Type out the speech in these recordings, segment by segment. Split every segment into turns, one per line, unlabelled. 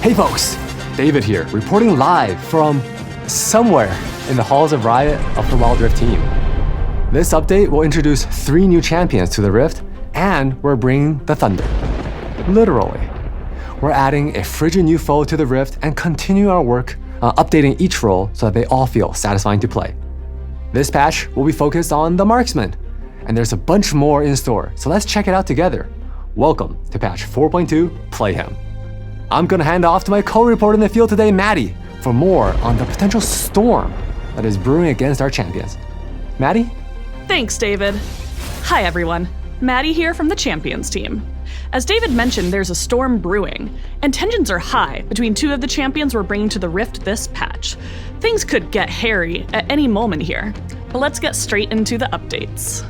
Hey folks, David here, reporting live from somewhere in the halls of Riot of the Wild Rift team. This update will introduce 3 new champions to the Rift, and we're bringing the Thunder. Literally. We're adding a frigid new foe to the Rift and continue our work updating each role so that they all feel satisfying to play. This patch will be focused on the Marksman, and there's a bunch more in store, so let's check it out together. Welcome to patch 4.2 Playham. I'm gonna hand off to my co-reporter in the field today, Maddy, for more on the potential storm that is brewing against our champions. Maddy?
Thanks, David. Hi, everyone. Maddy here from the Champions team. As David mentioned, there's a storm brewing, and tensions are high between 2 of the champions we're bringing to the Rift this patch. Things could get hairy at any moment here, but let's get straight into the updates.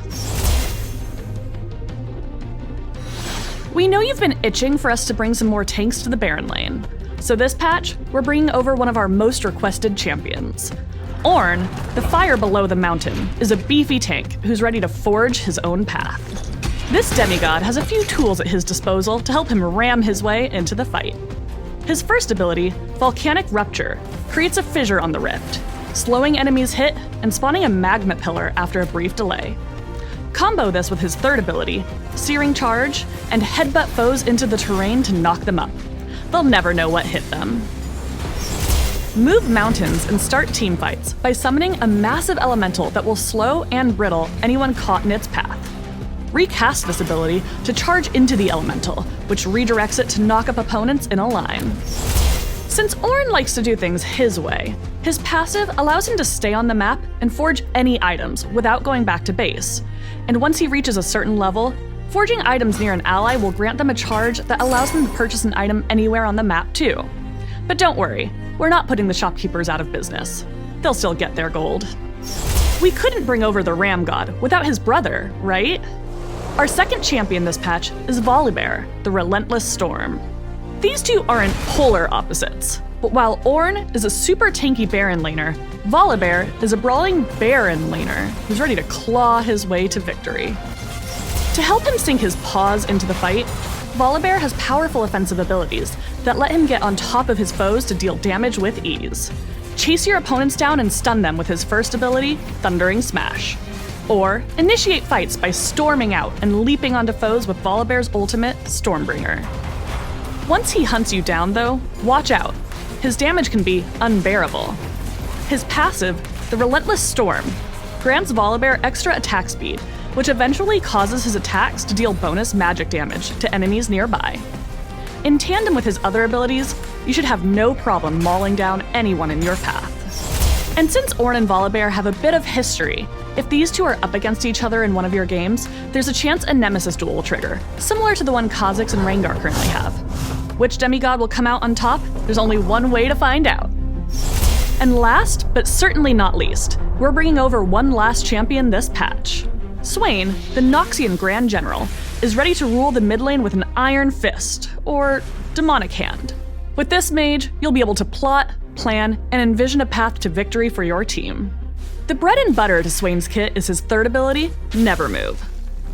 We know you've been itching for us to bring some more tanks to the Baron lane. So this patch, we're bringing over one of our most requested champions. Ornn, the fire below the mountain, is a beefy tank who's ready to forge his own path. This demigod has a few tools at his disposal to help him ram his way into the fight. His first ability, Volcanic Rupture, creates a fissure on the rift, slowing enemies' hit and spawning a magma pillar after a brief delay. Combo this with his third ability, Searing Charge, and headbutt foes into the terrain to knock them up. They'll never know what hit them. Move mountains and start teamfights by summoning a massive elemental that will slow and brittle anyone caught in its path. Recast this ability to charge into the elemental, which redirects it to knock up opponents in a line. Since Ornn likes to do things his way, his passive allows him to stay on the map and forge any items without going back to base. And once he reaches a certain level, forging items near an ally will grant them a charge that allows them to purchase an item anywhere on the map too. But don't worry, we're not putting the shopkeepers out of business. They'll still get their gold. We couldn't bring over the Ram God without his brother, right? Our second champion this patch is Volibear, the Relentless Storm. These two aren't polar opposites, but while Ornn is a super tanky Baron laner, Volibear is a brawling Baron laner who's ready to claw his way to victory. To help him sink his paws into the fight, Volibear has powerful offensive abilities that let him get on top of his foes to deal damage with ease. Chase your opponents down and stun them with his first ability, Thundering Smash. Or initiate fights by storming out and leaping onto foes with Volibear's ultimate, Stormbringer. Once he hunts you down though, watch out. His damage can be unbearable. His passive, the Relentless Storm, grants Volibear extra attack speed, which eventually causes his attacks to deal bonus magic damage to enemies nearby. In tandem with his other abilities, you should have no problem mauling down anyone in your path. And since Ornn and Volibear have a bit of history, if these two are up against each other in one of your games, there's a chance a Nemesis duel will trigger, similar to the one Kha'Zix and Rengar currently have. Which demigod will come out on top? There's only one way to find out. And last, but certainly not least, we're bringing over one last champion this patch. Swain, the Noxian Grand General, is ready to rule the mid lane with an iron fist, or demonic hand. With this mage, you'll be able to plot, plan, and envision a path to victory for your team. The bread and butter to Swain's kit is his third ability, Never Move.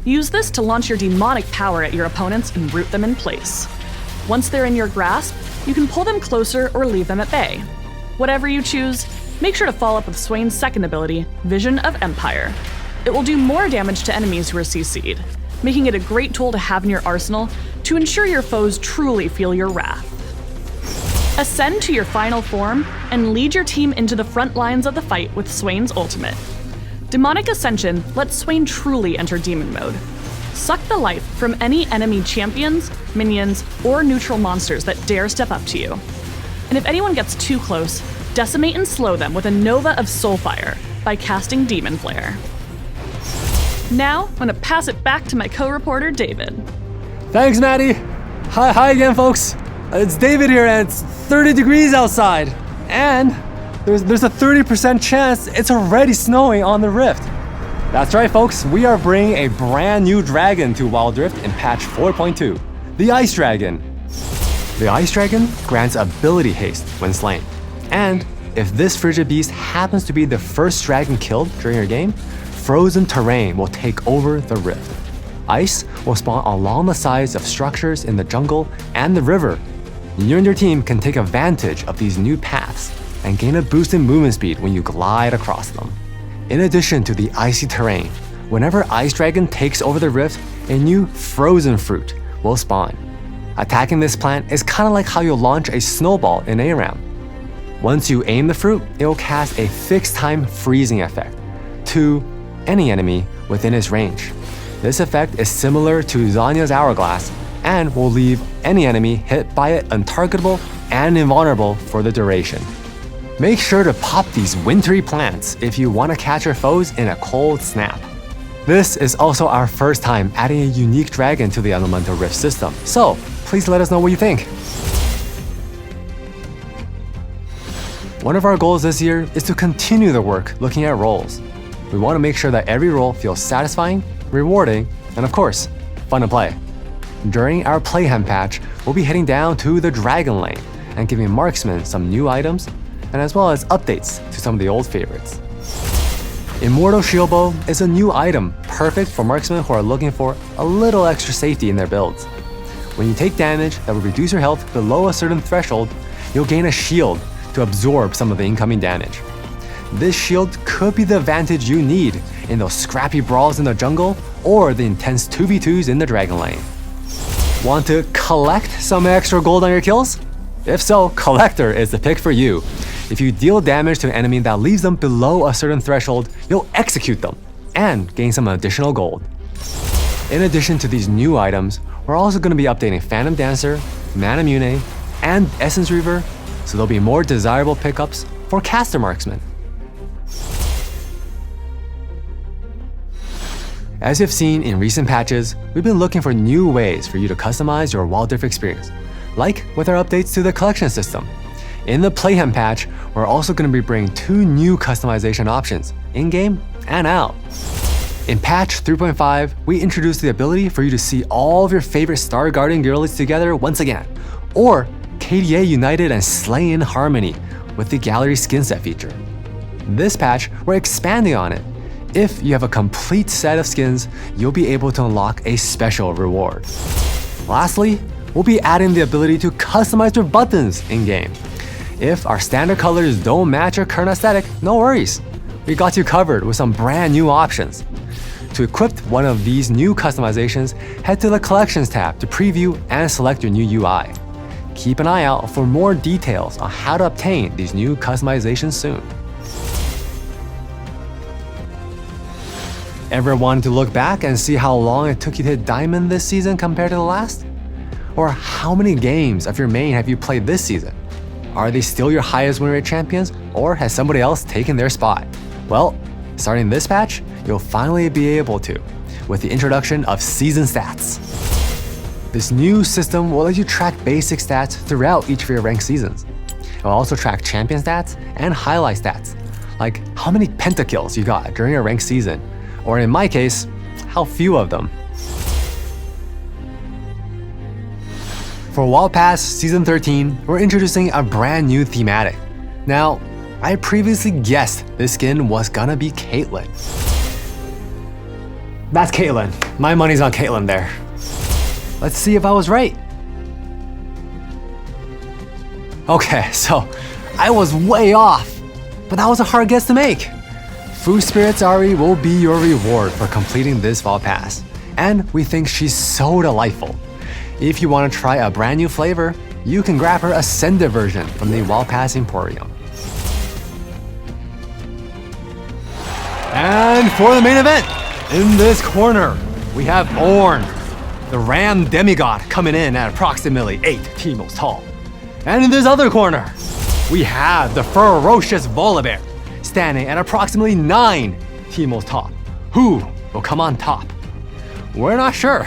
Use this to launch your demonic power at your opponents and root them in place. Once they're in your grasp, you can pull them closer or leave them at bay. Whatever you choose, make sure to follow up with Swain's second ability, Vision of Empire. It will do more damage to enemies who are CC'd, making it a great tool to have in your arsenal to ensure your foes truly feel your wrath. Ascend to your final form and lead your team into the front lines of the fight with Swain's ultimate. Demonic Ascension lets Swain truly enter demon mode. Suck the life from any enemy champions, minions, or neutral monsters that dare step up to you. And if anyone gets too close, decimate and slow them with a Nova of Soulfire by casting Demon Flare. Now, I'm gonna pass it back to my co-reporter, David.
Thanks, Maddy. Hi again, folks. It's David here, and it's 30 degrees outside. And there's a 30% chance it's already snowing on the Rift. That's right, folks. We are bringing a brand new dragon to Wild Rift in patch 4.2, the Ice Dragon. The Ice Dragon grants ability haste when slain. And if this frigid beast happens to be the first dragon killed during your game, frozen terrain will take over the Rift. Ice will spawn along the sides of structures in the jungle and the river. You and your team can take advantage of these new paths and gain a boost in movement speed when you glide across them. In addition to the icy terrain, whenever Ice Dragon takes over the rift, a new frozen fruit will spawn. Attacking this plant is kind of like how you launch a snowball in a round. Once you aim the fruit, it will cast a fixed time freezing effect to any enemy within its range. This effect is similar to Zanya's Hourglass and will leave any enemy hit by it untargetable and invulnerable for the duration. Make sure to pop these wintry plants if you want to catch your foes in a cold snap. This is also our first time adding a unique dragon to the Elemental Rift system, so please let us know what you think. One of our goals this year is to continue the work looking at roles. We want to make sure that every role feels satisfying, rewarding, and of course, fun to play. During our Playhem patch, we'll be heading down to the Dragon Lane and giving marksmen some new items, and as well as updates to some of the old favorites. Immortal Shieldbow is a new item perfect for marksmen who are looking for a little extra safety in their builds. When you take damage that will reduce your health below a certain threshold, you'll gain a shield to absorb some of the incoming damage. This shield could be the advantage you need in those scrappy brawls in the jungle or the intense 2v2s in the Dragon Lane. Want to collect some extra gold on your kills? If so, Collector is the pick for you. If you deal damage to an enemy that leaves them below a certain threshold, you'll execute them and gain some additional gold. In addition to these new items, we're also going to be updating Phantom Dancer, Manamune, and Essence Reaver, so there'll be more desirable pickups for caster marksmen. As you've seen in recent patches, we've been looking for new ways for you to customize your Wild Rift experience, like with our updates to the collection system. In the Playhem patch, we're also going to be bringing 2 new customization options, in-game and out. In patch 3.5, we introduced the ability for you to see all of your favorite Star Guardian girlies together once again, or KDA united and slay in harmony with the gallery skin set feature. This patch, we're expanding on it. If you have a complete set of skins, you'll be able to unlock a special reward. Lastly, we'll be adding the ability to customize your buttons in-game. If our standard colors don't match your current aesthetic, no worries. We got you covered with some brand new options. To equip one of these new customizations, head to the Collections tab to preview and select your new UI. Keep an eye out for more details on how to obtain these new customizations soon. Ever wanted to look back and see how long it took you to hit Diamond this season compared to the last? Or how many games of your main have you played this season? Are they still your highest win rate champions, or has somebody else taken their spot? Well, starting this patch, you'll finally be able to, with the introduction of Season Stats. This new system will let you track basic stats throughout each of your ranked seasons. It will also track champion stats and highlight stats, like how many pentakills you got during a ranked season, or in my case, how few of them. For Wild Pass Season 13, we're introducing a brand new thematic. Now, I previously guessed this skin was gonna be Caitlyn. That's Caitlyn. My money's on Caitlyn there. Let's see if I was right. Okay, so I was way off, but that was a hard guess to make. Food Spirit's Ari will be your reward for completing this Vault Pass, and we think she's so delightful. If you want to try a brand new flavor, you can grab her Ascended version from the Wild Pass Emporium. And for the main event, in this corner, we have Ornn, the Ram Demigod, coming in at approximately 8 Teemos tall. And in this other corner, we have the ferocious Volibear, standing at approximately 9 Teemos tall. Who will come on top? We're not sure.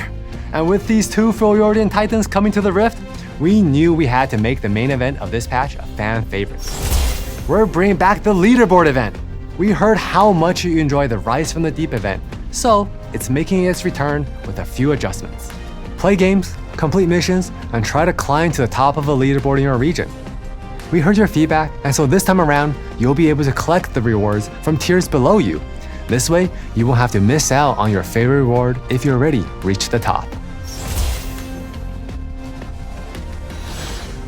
And with these 2 Freljordian Titans coming to the Rift, we knew we had to make the main event of this patch a fan favorite. We're bringing back the leaderboard event. We heard how much you enjoy the Rise from the Deep event, so it's making its return with a few adjustments. Play games, complete missions, and try to climb to the top of a leaderboard in your region. We heard your feedback, and so this time around, you'll be able to collect the rewards from tiers below you. This way, you won't have to miss out on your favorite reward if you already reached the top.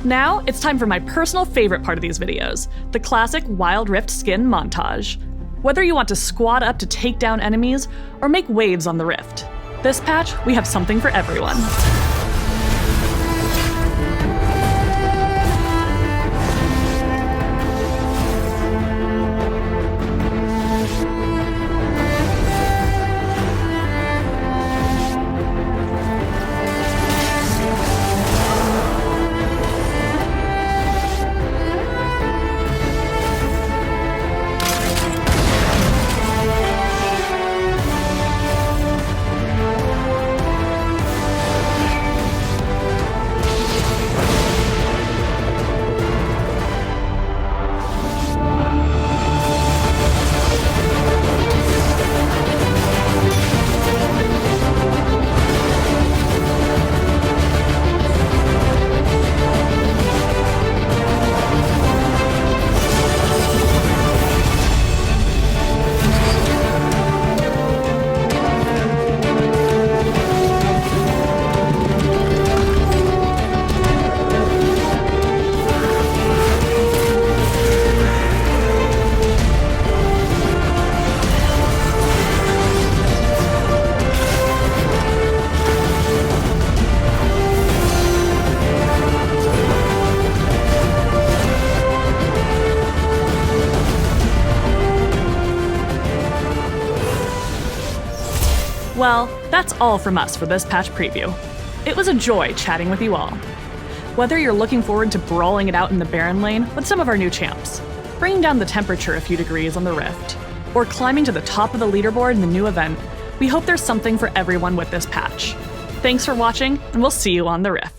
Now, it's time for my personal favorite part of these videos, the classic Wild Rift skin montage. Whether you want to squat up to take down enemies or make waves on the Rift, this patch, we have something for everyone. Well, that's all from us for this patch preview. It was a joy chatting with you all. Whether you're looking forward to brawling it out in the Baron lane with some of our new champs, bringing down the temperature a few degrees on the Rift, or climbing to the top of the leaderboard in the new event, we hope there's something for everyone with this patch. Thanks for watching, and we'll see you on the Rift.